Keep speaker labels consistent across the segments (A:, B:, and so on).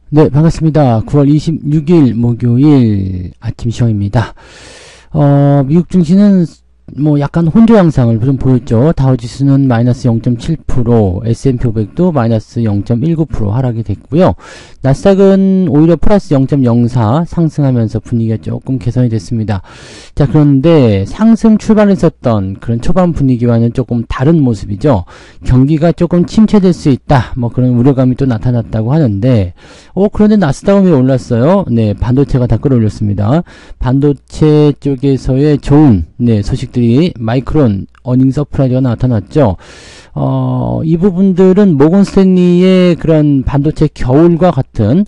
A: 네, 반갑습니다. 9월 26일 목요일 아침 시황입니다. 미국 증시는 약간 혼조 양상을 좀 보였죠. 다우지수는 마이너스 0.7%, S&P 500도 마이너스 0.19% 하락이 됐고요. 나스닥은 오히려 플러스 0.04 상승하면서 분위기가 조금 개선이 됐습니다. 자, 그런데 상승 출발했었던 그런 초반 분위기와는 조금 다른 모습이죠. 경기가 조금 침체될 수 있다. 그런 우려감이 또 나타났다고 하는데, 그런데 나스닥은 왜 올랐어요? 네, 반도체가 다 끌어올렸습니다. 반도체 쪽에서의 좋은, 소식들이 마이크론 어닝 서프라이즈가 나타났죠. 이 부분들은 모건 스탠리의 그런 반도체 겨울과 같은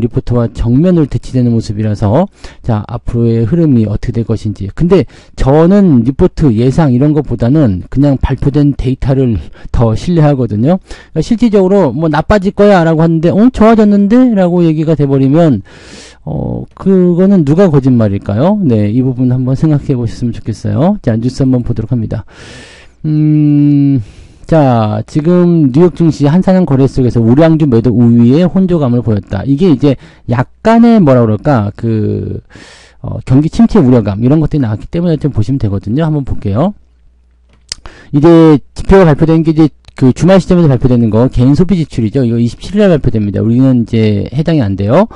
A: 리포트와 정면으로 대치되는 모습이라서, 자, 앞으로의 흐름이 어떻게 될 것인지. 근데 저는 리포트 예상 이런 것보다는 그냥 발표된 데이터를 더 신뢰하거든요. 그러니까 실질적으로 나빠질 거야 라고 하는데 좋아졌는데? 라고 얘기가 돼버리면 그거는 누가 거짓말일까요? 네, 이 부분 한번 생각해 보셨으면 좋겠어요. 자, 뉴스 한번 보도록 합니다. 자, 지금 뉴욕 증시 한산한 거래 속에서 우량주 매도 우위에 혼조감을 보였다. 이게 이제 약간의 경기 침체 우려감 이런 것들이 나왔기 때문에 좀 보시면 되거든요. 한번 볼게요. 이제 지표가 발표된 게 이제 그 주말 시점에서 발표되는 거 개인 소비 지출이죠. 이거 27일에 발표됩니다. 우리는 이제 해당이 안 돼요.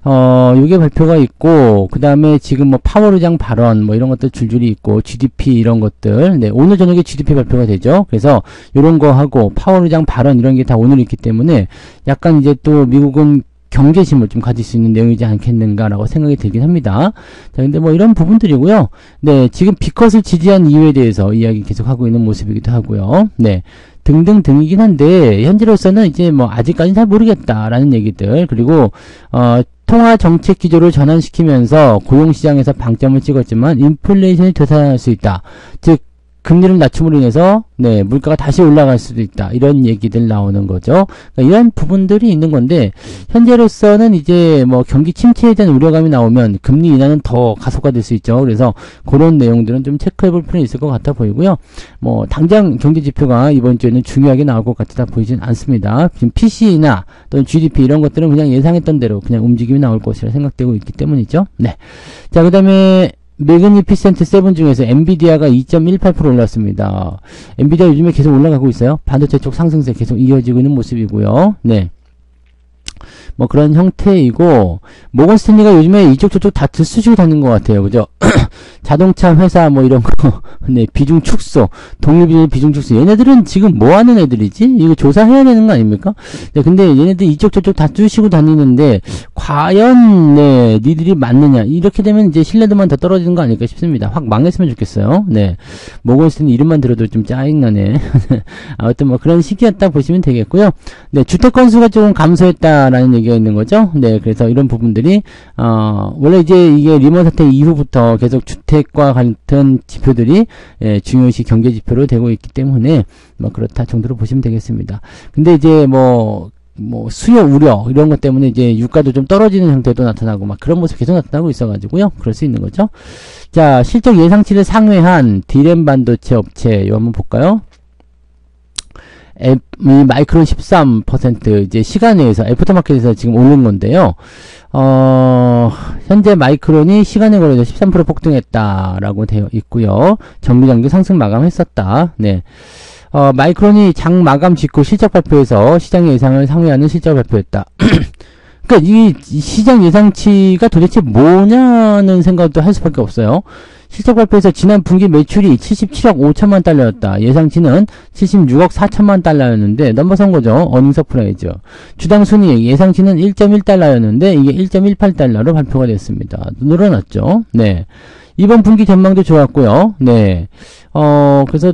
A: 요게 발표가 있고, 그 다음에 지금 파월 의장 발언, 이런 것들 줄줄이 있고, GDP 이런 것들, 네, 오늘 저녁에 GDP 발표가 되죠. 그래서, 요런 거 하고, 파월 의장 발언 이런 게 다 오늘 있기 때문에, 약간 이제 또 미국은 경계심을 좀 가질 수 있는 내용이지 않겠는가라고 생각이 들긴 합니다. 자, 근데 이런 부분들이고요. 네, 지금 비컷을 지지한 이유에 대해서 이야기 계속 하고 있는 모습이기도 하고요. 네. 등등등이긴 한데, 현재로서는 이제 아직까지는 잘 모르겠다라는 얘기들, 그리고, 통화 정책 기조를 전환시키면서 고용시장에서 방점을 찍었지만 인플레이션이 되살아날 수 있다. 즉 금리를 낮춤으로 인해서 물가가 다시 올라갈 수도 있다. 이런 얘기들 나오는 거죠. 그러니까 이런 부분들이 있는 건데 현재로서는 이제 경기 침체에 대한 우려감이 나오면 금리 인하는 더 가속화될 수 있죠. 그래서 그런 내용들은 좀 체크해 볼 필요는 있을 것 같아 보이고요. 당장 경제 지표가 이번 주에는 중요하게 나올 것 같다 보이진 않습니다. 지금 PCE나 또는 GDP 이런 것들은 그냥 예상했던 대로 그냥 움직임이 나올 것이라 생각되고 있기 때문이죠. 네. 자, 그다음에 매그니피센트 7 중에서 엔비디아가 2.18% 올랐습니다. 엔비디아 요즘에 계속 올라가고 있어요. 반도체 쪽 상승세 계속 이어지고 있는 모습이고요. 네. 그런 형태이고, 모건 스탠리가 요즘에 이쪽 저쪽 다 들쑤시고 다니는 것 같아요. 그죠? 자동차 회사 이런 거, 네, 비중 축소, 독립 비중 축소. 얘네들은 지금 뭐 하는 애들이지? 이거 조사해야 되는 거 아닙니까? 네, 근데 얘네들 이쪽 저쪽 다 쑤시고 다니는데, 과연, 니들이 맞느냐. 이렇게 되면 이제 신뢰도만 더 떨어지는 거 아닐까 싶습니다. 확 망했으면 좋겠어요. 네. 모건 스탠리 이름만 들어도 좀 짜증나네. 아무튼 그런 시기였다 보시면 되겠고요. 네, 주택 건수가 조금 감소했다라는 얘기가 있는 거죠. 네, 그래서 이런 부분들이, 원래 이제 이게 리먼 사태 이후부터 계속 주택과 같은 지표들이, 중요시 경제 지표로 되고 있기 때문에, 그렇다 정도로 보시면 되겠습니다. 근데 이제 수요 우려, 이런 것 때문에 이제 유가도 좀 떨어지는 형태도 나타나고, 그런 모습 계속 나타나고 있어가지고요. 그럴 수 있는 거죠. 자, 실적 예상치를 상회한 디램 반도체 업체, 이거 한번 볼까요? 마이크론 13% 이제 시간외에서 애프터마켓에서 지금 오른 건데요. 현재 마이크론이 시간외 거래에서 13% 폭등했다라고 되어 있고요. 정비장도 상승 마감했었다. 네. 마이크론이 장 마감 직후 실적 발표에서 시장의 예상을 상회하는 실적 발표했다. 그러니까 이 시장 예상치가 도대체 뭐냐는 생각도 할 수밖에 없어요. 실적 발표에서 지난 분기 매출이 77억 5천만 달러였다. 예상치는 76억 4천만 달러였는데 넘어선 거죠. 어닝 서프라이즈. 주당 순이익 예상치는 1.1달러였는데 이게 1.18달러로 발표가 됐습니다. 늘어났죠. 네. 이번 분기 전망도 좋았고요. 네. 그래서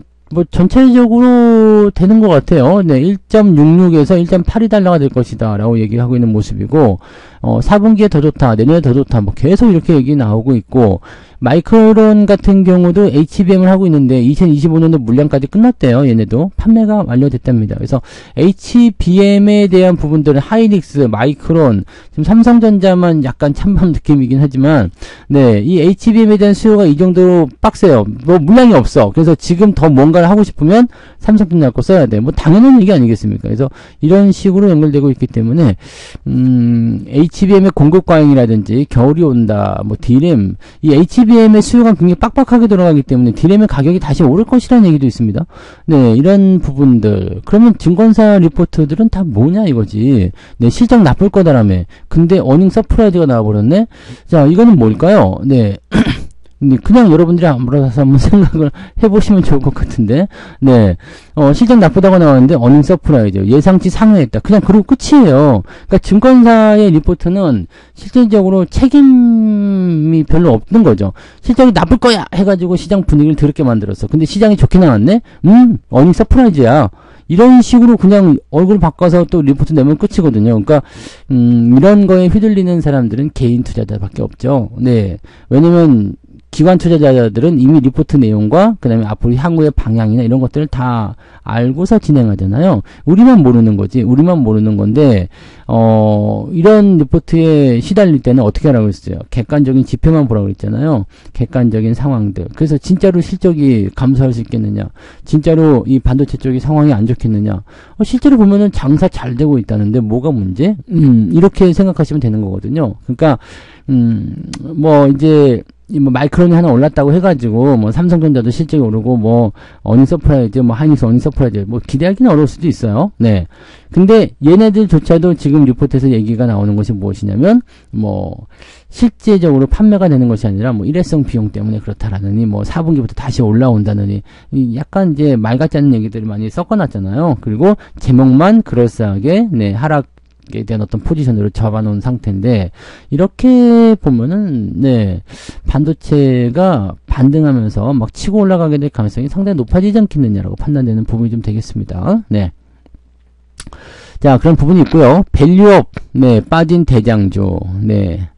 A: 전체적으로 되는 것 같아요. 네, 1.66에서 1.82달러가 될 것이다. 라고 얘기하고 있는 모습이고, 4분기에 더 좋다, 내년에 더 좋다, 계속 이렇게 얘기 나오고 있고, 마이크론 같은 경우도 HBM을 하고 있는데 2025년도 물량까지 끝났대요. 얘네도 판매가 완료됐답니다. 그래서 HBM에 대한 부분들은 하이닉스, 마이크론, 지금 삼성전자만 약간 찬밥 느낌이긴 하지만 네, 이 HBM에 대한 수요가 이 정도로 빡세요. 뭐 물량이 없어. 그래서 지금 더 뭔가를 하고 싶으면 삼성전자 거 써야 돼. 뭐 당연한 얘기 아니겠습니까? 그래서 이런 식으로 연결되고 있기 때문에 HBM의 공급 과잉이라든지 겨울이 온다, 뭐 D램, 이 HBM의 수요가 굉장히 빡빡하게 돌아가기 때문에 D램의 가격이 다시 오를 것이라는 얘기도 있습니다. 네, 이런 부분들. 그러면 증권사 리포트들은 다 뭐냐 이거지. 네, 실적 나쁠 거다라며. 근데 어닝 서프라이즈가 나와버렸네. 자, 이거는 뭘까요? 네. 그냥 여러분들이 아무래서 한번 생각을 해보시면 좋을 것 같은데, 네, 실적 나쁘다고 나왔는데, 어닝 서프라이즈, 예상치 상회했다. 그냥 그리고 끝이에요. 그러니까 증권사의 리포트는 실질적으로 책임이 별로 없는 거죠. 실적이 나쁠 거야! 해가지고 시장 분위기를 더럽게 만들었어. 근데 시장이 좋게 나왔네? 어닝 서프라이즈야. 이런 식으로 그냥 얼굴 바꿔서 또 리포트 내면 끝이거든요. 그러니까 이런 거에 휘둘리는 사람들은 개인 투자자밖에 없죠. 네, 왜냐면 기관 투자자들은 이미 리포트 내용과 그 다음에 앞으로 향후의 방향이나 이런 것들을 다 알고서 진행하잖아요. 우리만 모르는 거지. 우리만 모르는 건데 이런 리포트에 시달릴 때는 어떻게 하라고 했어요? 객관적인 지표만 보라고 그랬잖아요. 객관적인 상황들. 그래서 진짜로 실적이 감소할 수 있겠느냐? 진짜로 이 반도체 쪽이 상황이 안 좋겠느냐? 실제로 보면은 장사 잘 되고 있다는데 뭐가 문제? 이렇게 생각하시면 되는 거거든요. 그러니까 뭐 이제 뭐 마이크론이 하나 올랐다고 해가지고 뭐 삼성전자도 실적이 오르고 뭐 어닝 서프라이즈, 뭐 하이닉스 어닝 서프라이즈 뭐 기대하기는 어려울 수도 있어요. 네. 근데 얘네들조차도 지금 리포트에서 얘기가 나오는 것이 무엇이냐면 뭐 실제적으로 판매가 되는 것이 아니라 뭐 일회성 비용 때문에 그렇다라느니 뭐 4분기부터 다시 올라온다느니 약간 이제 말 같지 않은 얘기들을 많이 섞어놨잖아요. 그리고 제목만 그럴싸하게 네 하락 에 대한 어떤 포지션으로 잡아놓은 상태인데 이렇게 보면은 네 반도체가 반등하면서 막 치고 올라가게 될 가능성이 상당히 높아지지 않겠느냐라고 판단되는 부분이 좀 되겠습니다. 네. 자, 그런 부분이 있고요. 밸류업 네 빠진 대장주 네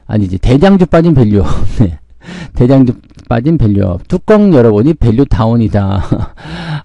A: 아니지 대장주 빠진 밸류업 네 대장주 빠진 밸류업 뚜껑 열어보니 밸류 다운이다.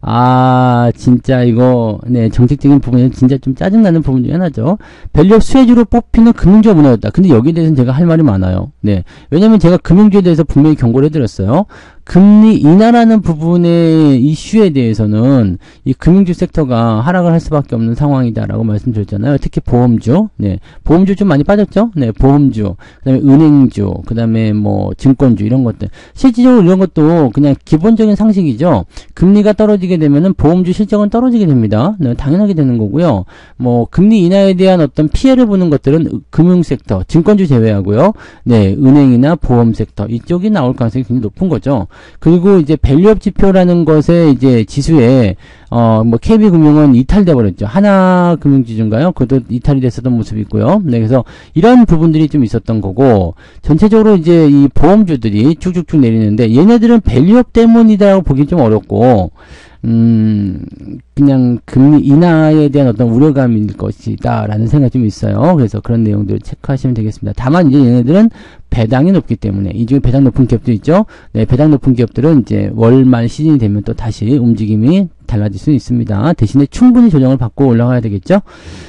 A: 아 진짜 이거 네 정책적인 부분에는 진짜 좀 짜증나는 부분 중에 하나죠. 밸류업 수혜주로 뽑히는 금융주가 무너졌다. 근데 여기에 대해서는 제가 할 말이 많아요. 네 왜냐면 제가 금융주에 대해서 분명히 경고를 해드렸어요. 금리 인하라는 부분의 이슈에 대해서는 이 금융주 섹터가 하락을 할 수밖에 없는 상황이다라고 말씀드렸잖아요. 특히 보험주, 네, 보험주 좀 많이 빠졌죠? 네, 보험주, 그다음에 은행주, 그다음에 뭐 증권주 이런 것들. 실질적으로 이런 것도 그냥 기본적인 상식이죠. 금리가 떨어지게 되면은 보험주 실적은 떨어지게 됩니다. 네, 당연하게 되는 거고요. 뭐 금리 인하에 대한 어떤 피해를 보는 것들은 금융 섹터, 증권주 제외하고요. 네, 은행이나 보험 섹터 이쪽이 나올 가능성이 굉장히 높은 거죠. 그리고 이제 밸류업 지표라는 것에 이제 지수에 뭐 KB금융은 이탈돼 버렸죠. 하나금융지주인가요? 그것도 이탈이 됐었던 모습이 있고요. 네, 그래서 이런 부분들이 좀 있었던 거고 전체적으로 이제 이 보험주들이 쭉쭉쭉 내리는데 얘네들은 밸류업 때문이다라고 보기 좀 어렵고 그냥 금리 인하에 대한 어떤 우려감일 것이다 라는 생각이 좀 있어요. 그래서 그런 내용들을 체크하시면 되겠습니다. 다만 이제 얘네들은 배당이 높기 때문에 이 중에 배당 높은 기업도 있죠. 네, 배당 높은 기업들은 이제 월말 시즌이 되면 또 다시 움직임이 달라질 수 있습니다. 대신에 충분히 조정을 받고 올라가야 되겠죠.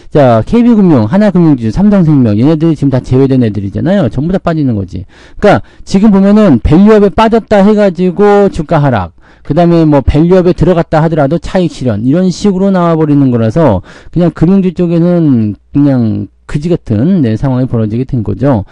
A: 자, KB금융, 하나금융지주, 삼성생명 얘네들이 지금 다 제외된 애들이잖아요. 전부 다 빠지는 거지. 그러니까 지금 보면은 밸류업에 빠졌다 해가지고 주가 하락. 그 다음에 뭐 밸류업에 들어갔다 하더라도 차익 실현 이런 식으로 나와버리는 거라서 그냥 금융주 쪽에는 그냥 그지 같은 네, 상황이 벌어지게 된 거죠.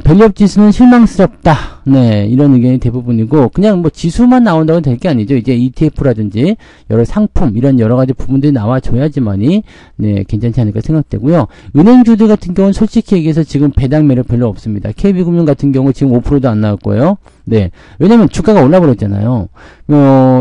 A: 밸류업 지수는 실망스럽다. 네, 이런 의견이 대부분이고, 그냥 뭐 지수만 나온다고 될 게 아니죠. 이제 ETF라든지 여러 상품, 이런 여러 가지 부분들이 나와줘야지만이, 네, 괜찮지 않을까 생각되고요. 은행주들 같은 경우는 솔직히 얘기해서 지금 배당 매력 별로 없습니다. KB금융 같은 경우 지금 5%도 안 나올 거예요. 네. 왜냐면 주가가 올라버렸잖아요.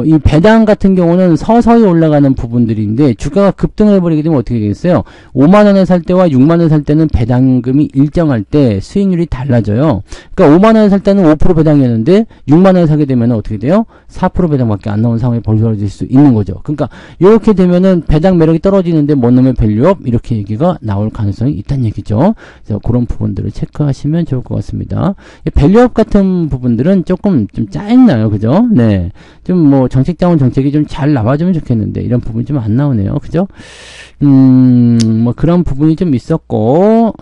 A: 이 배당 같은 경우는 서서히 올라가는 부분들인데, 주가가 급등해버리게 되면 어떻게 되겠어요? 5만원에 살 때와 6만원에 살 때는 배당금이 일정할 때 수익률이 달라져요. 그러니까 5만원에 살 때는 5% 배당이었는데, 6만원에 사게 되면 어떻게 돼요? 4% 배당밖에 안 나오는 상황이 벌어질 수 있는 거죠. 그러니까, 이렇게 되면은 배당 매력이 떨어지는데, 뭔 놈의 밸류업? 이렇게 얘기가 나올 가능성이 있다는 얘기죠. 그래서 그런 부분들을 체크하시면 좋을 것 같습니다. 밸류업 같은 부분들은 조금 좀 짜증나요. 그죠? 네. 좀 뭐 정책 자원 정책이 좀 잘 나와주면 좋겠는데 이런 부분이 좀 안 나오네요. 그죠? 뭐 그런 부분이 좀 있었고,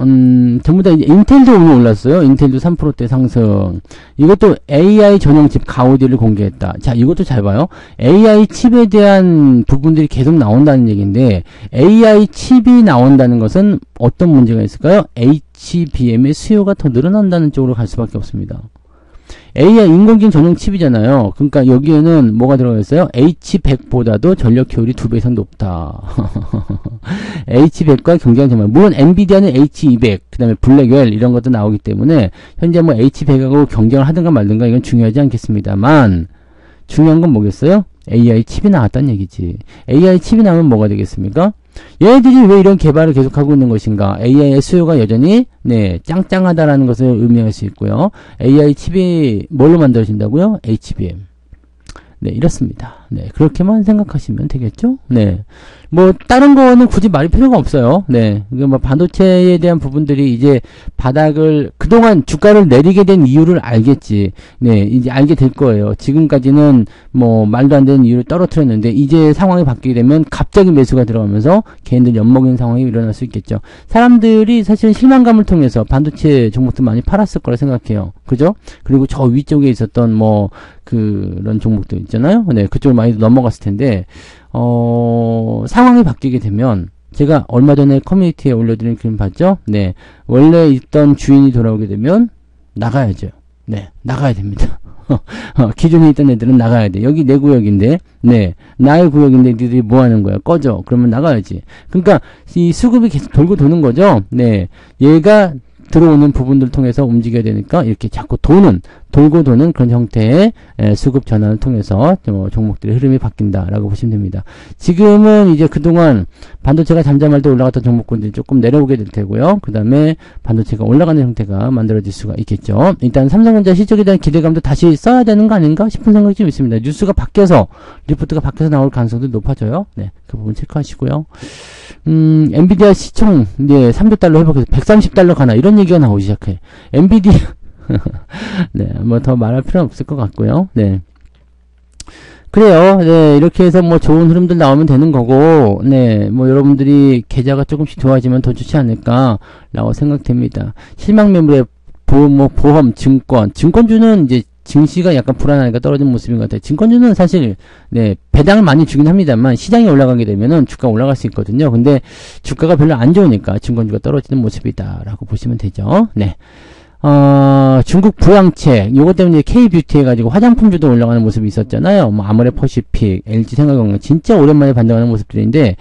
A: 전부 다 이제 인텔도 오늘 올랐어요. 인텔도 3%대 상승. 이것도 AI 전용 칩 가오디를 공개했다. 자, 이것도 잘 봐요. AI 칩에 대한 부분들이 계속 나온다는 얘기인데, AI 칩이 나온다는 것은 어떤 문제가 있을까요? HBM의 수요가 더 늘어난다는 쪽으로 갈 수밖에 없습니다. AI 인공지능 전용 칩이잖아요. 그러니까 여기에는 뭐가 들어가 있어요? H100보다도 전력 효율이 2배 이상 높다. H100과 경쟁 정말. 물론 엔비디아는 H200, 그 다음에 블랙웰 이런 것도 나오기 때문에 현재 뭐 H100하고 경쟁을 하든가 말든가 이건 중요하지 않겠습니다만, 중요한 건 뭐겠어요? AI 칩이 나왔다는 얘기지. AI 칩이 나오면 뭐가 되겠습니까? 얘네들이 왜 이런 개발을 계속하고 있는 것인가? AI의 수요가 여전히 짱짱하다라는 것을 의미할 수 있고요. AI 칩이 뭘로 만들어진다고요? HBM. 네, 이렇습니다. 네, 그렇게만 생각하시면 되겠죠? 네. 뭐, 다른 거는 굳이 말이 필요가 없어요. 네. 뭐, 반도체에 대한 부분들이 이제 바닥을, 그동안 주가를 내리게 된 이유를 알겠지. 네, 이제 알게 될 거예요. 지금까지는 뭐, 말도 안 되는 이유를 떨어뜨렸는데, 이제 상황이 바뀌게 되면 갑자기 매수가 들어가면서 개인들 엿먹이는 상황이 일어날 수 있겠죠. 사람들이 사실 실망감을 통해서 반도체 종목도 많이 팔았을 거라 생각해요. 그죠? 그리고 저 위쪽에 있었던 뭐, 그런 종목들 있잖아요. 네, 그쪽으로 많이 넘어갔을 텐데, 상황이 바뀌게 되면, 제가 얼마 전에 커뮤니티에 올려드린 그림 봤죠? 네. 원래 있던 주인이 돌아오게 되면, 나가야죠. 네. 나가야 됩니다. 기존에 있던 애들은 나가야 돼. 여기 내 구역인데, 네. 나의 구역인데 니들이 뭐 하는 거야? 꺼져. 그러면 나가야지. 그러니까, 이 수급이 계속 돌고 도는 거죠? 네. 얘가 들어오는 부분들을 통해서 움직여야 되니까 이렇게 자꾸 돌고 도는 그런 형태의 수급 전환을 통해서 종목들의 흐름이 바뀐다라고 보시면 됩니다. 지금은 이제 그동안 반도체가 잠잠할 때 올라갔던 종목군들이 조금 내려오게 될 테고요. 그 다음에 반도체가 올라가는 형태가 만들어질 수가 있겠죠. 일단 삼성전자 실적에 대한 기대감도 다시 써야 되는 거 아닌가 싶은 생각이 좀 있습니다. 뉴스가 바뀌어서, 리포트가 바뀌어서 나올 가능성도 높아져요. 네, 그 부분 체크하시고요. 엔비디아 시총, 네, 300달러 회복해서 130달러 가나, 이런 얘기가 나오기 시작해. 엔비디아, 네, 뭐 더 말할 필요는 없을 것 같고요. 네. 그래요. 네, 이렇게 해서 뭐 좋은 흐름들 나오면 되는 거고, 네, 뭐 여러분들이 계좌가 조금씩 좋아지면 더 좋지 않을까라고 생각됩니다. 실망 매물의 보험, 증권주는 이제 증시가 약간 불안하니까 떨어진 모습인 것 같아요. 증권주는 사실, 네, 배당을 많이 주긴 합니다만, 시장이 올라가게 되면은 주가가 올라갈 수 있거든요. 근데 주가가 별로 안 좋으니까 증권주가 떨어지는 모습이다라고 보시면 되죠. 네. 중국 부양책, 요것 때문에 K뷰티 해가지고 화장품주도 올라가는 모습이 있었잖아요. 뭐, 아모레퍼시픽, LG생활건강, 진짜 오랜만에 반등하는 모습들인데,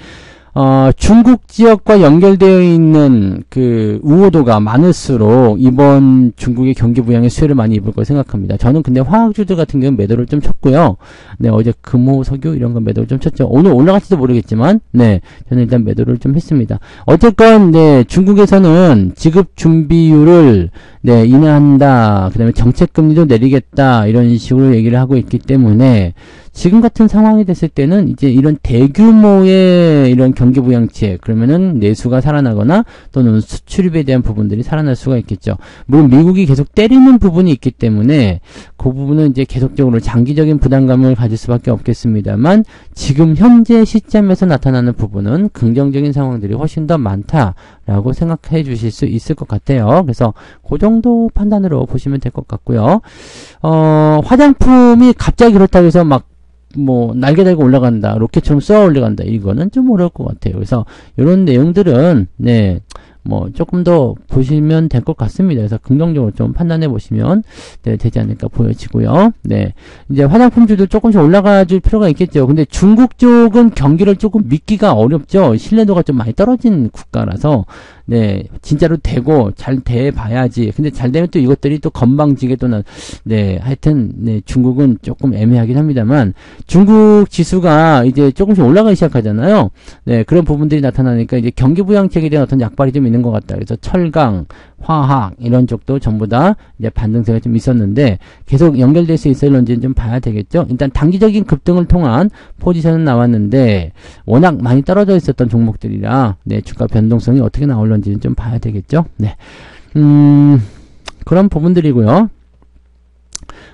A: 중국 지역과 연결되어 있는 그 우호도가 많을수록 이번 중국의 경기 부양의 수혜를 많이 입을 거 생각합니다. 저는 근데 화학주들 같은 경우는 매도를 좀 쳤고요. 네, 어제 금호, 석유 이런 건 매도를 좀 쳤죠. 오늘 올라갈지도 모르겠지만, 네, 저는 일단 매도를 좀 했습니다. 어쨌건, 네, 중국에서는 지급 준비율을 네, 인하한다. 그 다음에 정책금리도 내리겠다. 이런 식으로 얘기를 하고 있기 때문에 지금 같은 상황이 됐을 때는 이제 이런 대규모의 이런 경기부양책, 그러면은 내수가 살아나거나 또는 수출입에 대한 부분들이 살아날 수가 있겠죠. 물론 미국이 계속 때리는 부분이 있기 때문에 그 부분은 이제 계속적으로 장기적인 부담감을 가질 수밖에 없겠습니다만 지금 현재 시점에서 나타나는 부분은 긍정적인 상황들이 훨씬 더 많다라고 생각해 주실 수 있을 것 같아요. 그래서 그 정도 판단으로 보시면 될 것 같고요. 화장품이 갑자기 그렇다고 해서 막 뭐 날개 달고 올라간다, 로켓처럼 쏘아 올라간다, 이거는 좀 어려울 것 같아요. 그래서 이런 내용들은 네, 뭐 조금 더 보시면 될 것 같습니다. 그래서 긍정적으로 좀 판단해 보시면 네, 되지 않을까 보여지고요. 네, 이제 화장품주도 조금씩 올라가 줄 필요가 있겠죠. 근데 중국 쪽은 경기를 조금 믿기가 어렵죠. 신뢰도가 좀 많이 떨어진 국가라서 네, 진짜로 되고 잘 돼봐야지. 근데 잘 되면 또 이것들이 또 건방지게 또 네, 하여튼 네, 중국은 조금 애매하긴 합니다만 중국 지수가 이제 조금씩 올라가기 시작하잖아요. 네, 그런 부분들이 나타나니까 이제 경기 부양책에 대한 어떤 약발이 좀 있는 것 같다. 그래서 철강, 화학 이런 쪽도 전부 다 이제 반등세가 좀 있었는데 계속 연결될 수 있을런지는 좀 봐야 되겠죠. 일단 단기적인 급등을 통한 포지션은 나왔는데 워낙 많이 떨어져 있었던 종목들이라 네, 주가 변동성이 어떻게 나올런지는 좀 봐야 되겠죠. 네, 그런 부분들이고요.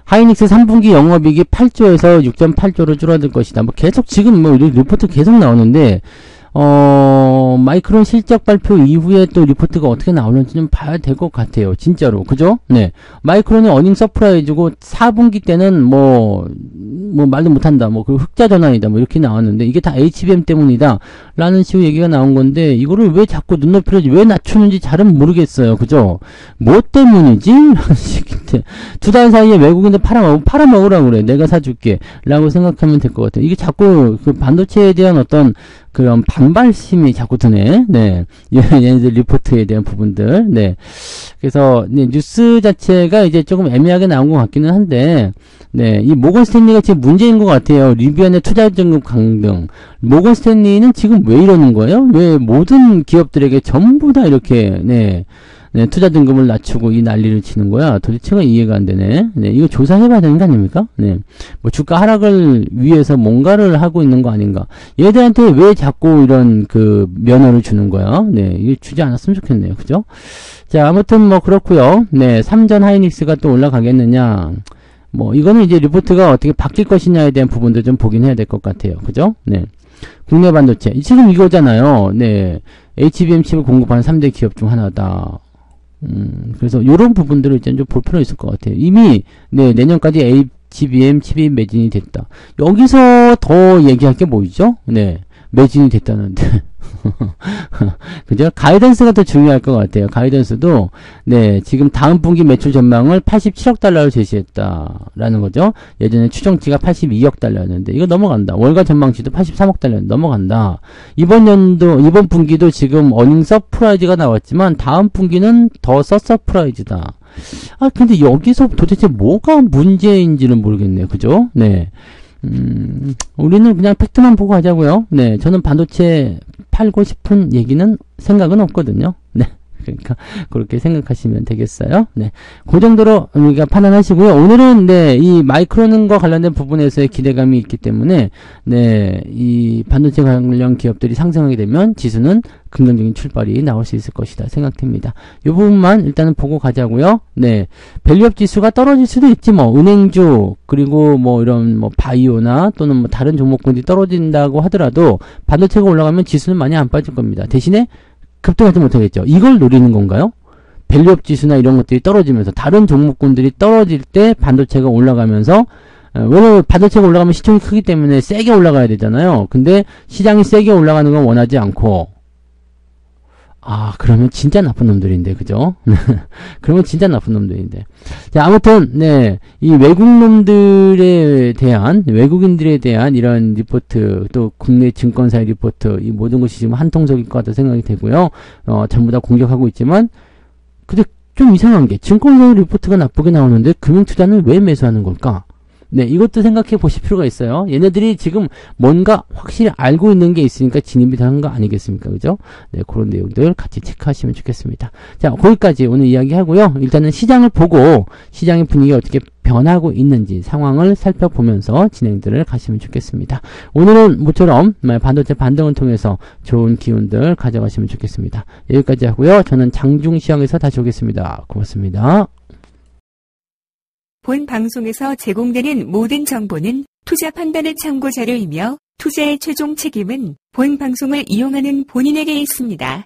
A: 하이닉스 3분기 영업이익이 8조에서 6.8조로 줄어들 것이다. 뭐 계속 지금 뭐 리포트 계속 나오는데 마이크론 실적 발표 이후에 또 리포트가 어떻게 나오는지 좀 봐야 될 것 같아요. 진짜로. 그죠? 네. 마이크론은 어닝 서프라이즈고 4분기 때는 뭐 말도 못한다. 그 흑자 전환이다. 뭐 이렇게 나왔는데 이게 다 HBM 때문이다. 라는 식으로 얘기가 나온 건데 이거를 왜 자꾸 눈높이를 왜 낮추는지 잘은 모르겠어요. 그죠? 뭐 때문이지? 라는 식인데 두 달 사이에 외국인들 팔아먹으라고 그래. 내가 사줄게. 라고 생각하면 될 것 같아요. 이게 자꾸 그 반도체에 대한 어떤 그런 반발심이 자꾸 드네. 네. 얘네들 리포트에 대한 부분들. 네. 그래서, 네, 뉴스 자체가 이제 조금 애매하게 나온 것 같기는 한데, 네. 이 모건 스탠리가 지금 문제인 것 같아요. 리뷰안의 투자 등급 강등. 모건 스탠리는 지금 왜 이러는 거예요? 왜 모든 기업들에게 전부 다 이렇게, 네. 네, 투자 등급을 낮추고 이 난리를 치는 거야. 도대체가 이해가 안 되네. 네, 이거 조사해봐야 되는 거 아닙니까? 네, 뭐 주가 하락을 위해서 뭔가를 하고 있는 거 아닌가? 얘들한테 왜 자꾸 이런 그 면허를 주는 거야? 네, 이거 주지 않았으면 좋겠네요. 그죠? 자, 아무튼 뭐 그렇고요. 네, 삼전 하이닉스가 또 올라가겠느냐? 뭐 이거는 이제 리포트가 어떻게 바뀔 것이냐에 대한 부분도 좀 보긴 해야 될 것 같아요. 그죠? 네. 국내 반도체. 지금 이거잖아요. 네. HBM 칩을 공급하는 3대 기업 중 하나다. 그래서 요런 부분들을 이제 좀 볼 필요 있을 것 같아요. 이미, 네, 내년까지 HBM 칩이 매진이 됐다. 여기서 더 얘기할 게 뭐죠? 네. 매진이 됐다는데. 그죠? 가이던스가 더 중요할 것 같아요. 가이던스도, 네, 지금 다음 분기 매출 전망을 87억 달러로 제시했다라는 거죠. 예전에 추정치가 82억 달러였는데, 이거 넘어간다. 월가 전망치도 83억 달러였는데, 넘어간다. 이번 분기도 지금 어닝 서프라이즈가 나왔지만, 다음 분기는 더 서프라이즈다. 아, 근데 여기서 도대체 뭐가 문제인지는 모르겠네요. 그죠? 네. 우리는 그냥 팩트만 보고 하자고요. 네, 저는 반도체 팔고 싶은 생각은 없거든요. 네, 그러니까 그렇게 생각하시면 되겠어요. 네, 그 정도로 우리가 판단하시고요. 오늘은 네, 이 마이크론과 관련된 부분에서의 기대감이 있기 때문에 네, 이 반도체 관련 기업들이 상승하게 되면 지수는 긍정적인 출발이 나올 수 있을 것이다 생각됩니다. 이 부분만 일단은 보고 가자고요. 네, 밸류업 지수가 떨어질 수도 있지 뭐 은행주 그리고 뭐 이런 뭐 바이오나 또는 뭐 다른 종목군이 떨어진다고 하더라도 반도체가 올라가면 지수는 많이 안 빠질 겁니다. 대신에 급등하지 못하겠죠. 이걸 노리는 건가요? 밸류업 지수나 이런 것들이 떨어지면서 다른 종목군들이 떨어질 때 반도체가 올라가면서 왜냐면 반도체가 올라가면 시총이 크기 때문에 세게 올라가야 되잖아요. 근데 시장이 세게 올라가는 건 원하지 않고 그러면 진짜 나쁜 놈들인데, 그죠? 그러면 진짜 나쁜 놈들인데. 자, 아무튼, 네, 이 외국인들에 대한 이런 리포트, 또 국내 증권사의 리포트, 이 모든 것이 지금 한통속일 것 같다 생각이 되고요. 전부 다 공격하고 있지만, 근데 좀 이상한 게, 증권사의 리포트가 나쁘게 나오는데, 금융투자는 왜 매수하는 걸까? 네, 이것도 생각해 보실 필요가 있어요. 얘네들이 지금 뭔가 확실히 알고 있는 게 있으니까 진입이 되는 거 아니겠습니까? 그죠? 네, 그런 내용들 같이 체크하시면 좋겠습니다. 자, 거기까지 오늘 이야기 하고요. 일단은 시장을 보고 시장의 분위기가 어떻게 변하고 있는지 상황을 살펴보면서 진행들을 가시면 좋겠습니다. 오늘은 모처럼 반도체 반등을 통해서 좋은 기운들 가져가시면 좋겠습니다. 여기까지 하고요. 저는 장중시황에서 다시 오겠습니다. 고맙습니다.
B: 본 방송에서 제공되는 모든 정보는 투자 판단의 참고 자료이며 투자의 최종 책임은 본 방송을 이용하는 본인에게 있습니다.